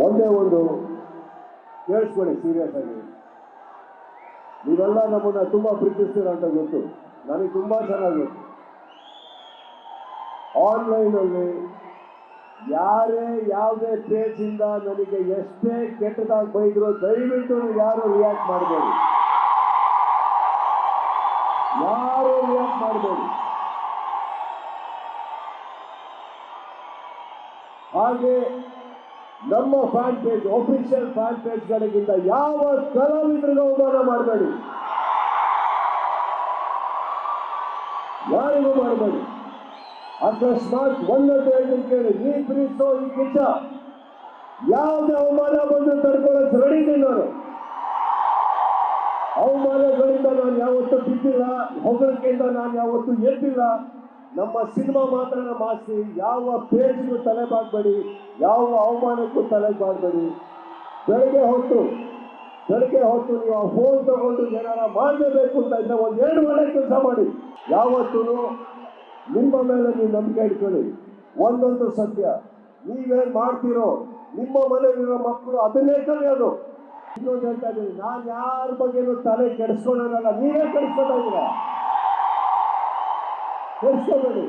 ಒಂದೇ ಒಂದು ಕೇಳಿಸ್ಕೊಳ್ಳಿ ಸೀರಿಯಸ್ ಆಗಿ. ನೀವೆಲ್ಲ ನಮ್ಮನ್ನ ತುಂಬಾ ಪ್ರೀತಿಸ್ತೀರ ಅಂತ ಗೊತ್ತು, ನನಗೆ ತುಂಬಾ ಚೆನ್ನಾಗಿ ಗೊತ್ತು. ಆನ್ಲೈನಲ್ಲಿ ಯಾರೇ ಯಾವುದೇ ಪೇಜಿಂದ ನನಗೆ ಎಷ್ಟೇ ಕೆಟ್ಟದಾಗಿ ಬೈದ್ರು ದಯವಿಟ್ಟು ಯಾರು ರಿಯಾಕ್ಟ್ ಮಾಡಬೇಡಿ, ಯಾರು ರಿಯಾಕ್ಟ್ ಮಾಡಬೇಡಿ. ಹಾಗೆ ನಮ್ಮ ಫ್ಯಾನ್ ಪೇಜ್, ಆಫಿಷಿಯಲ್ ಫ್ಯಾನ್ ಪೇಜ್ಗಳಿಗಿಂತ ಯಾವ ಕಲಾವಿದರಿಗೂ ಅವಮಾನ ಮಾಡಬೇಡಿ, ಯಾರಿಗೂ ಮಾಡಬೇಡಿ. ಅಕಸ್ಮಾತ್ ಒಂದೊಂದು ಹೇಳ್ತೀನಿ ಕೇಳಿ, ನೀ ಪ್ರೀತಿಸೋ ಈ ಕಿಚ್ಚ ಯಾವುದೇ ಅವಮಾನ ಬಂದು ತಡ್ಕೊಳ್ಳೋಕೆ ರೆಡಿ ಇದ್ದೀನಿ ನಾನು. ಅವಮಾನಗಳಿಂದ ನಾನು ಯಾವತ್ತೂ ಬಿದ್ದಿಲ್ಲ, ಹೊಗಳಿಕೆಯಿಂದ ನಾನು ಯಾವತ್ತೂ ಎದ್ದಿಲ್ಲ. ನಮ್ಮ ಸಿನಿಮಾ ಮಾತ್ರ ಮಾಸಿ, ಯಾವ ಪೇಜ್ಗೂ ತಲೆ ಬಾಗಬೇಡಿ, ಯಾವ ಅವಮಾನಕ್ಕೂ ತಲೆ ಬಾಗಬೇಡಿ. ಬೆಳಗ್ಗೆ ಹೊತ್ತು ನೀವು ಆ ಫೋನ್ ತಗೊಂಡು ಏನಾರ ಮಾಡಲೇಬೇಕು ಅಂತ ಇದ್ದರೆ ಒಂದು 2 ಒಳ್ಳೆ ಕೆಲಸ ಮಾಡಿ. ಯಾವತ್ತೂ ನಿಮ್ಮ ಮೇಲೆ ನೀವು ನಂಬಿಕೆ ಇಟ್ಕೊಳ್ಳಿ. ಒಂದೊಂದು ಸತ್ಯ, ನೀವೇನು ಮಾಡ್ತೀರೋ ನಿಮ್ಮ ಮನೆಯಲ್ಲಿರೋ ಮಕ್ಕಳು ಅದನ್ನೇ ಕಲಿಯೋದು. ಇನ್ನೊಂದು ಹೇಳ್ತಾ ಇದ್ದೀನಿ, ನಾನು ಯಾರ ಬಗ್ಗೆನೂ ತಲೆ ಕೆಡಿಸ್ಕೊಳ್ಳೋದಲ್ಲ, ನೀವೇ ಕೆಡಿಸ್ಕೊತಾ ಇದ್ದೀರಾ. ಕೆಡಿಸ್ಕೋಬೇಡಿ.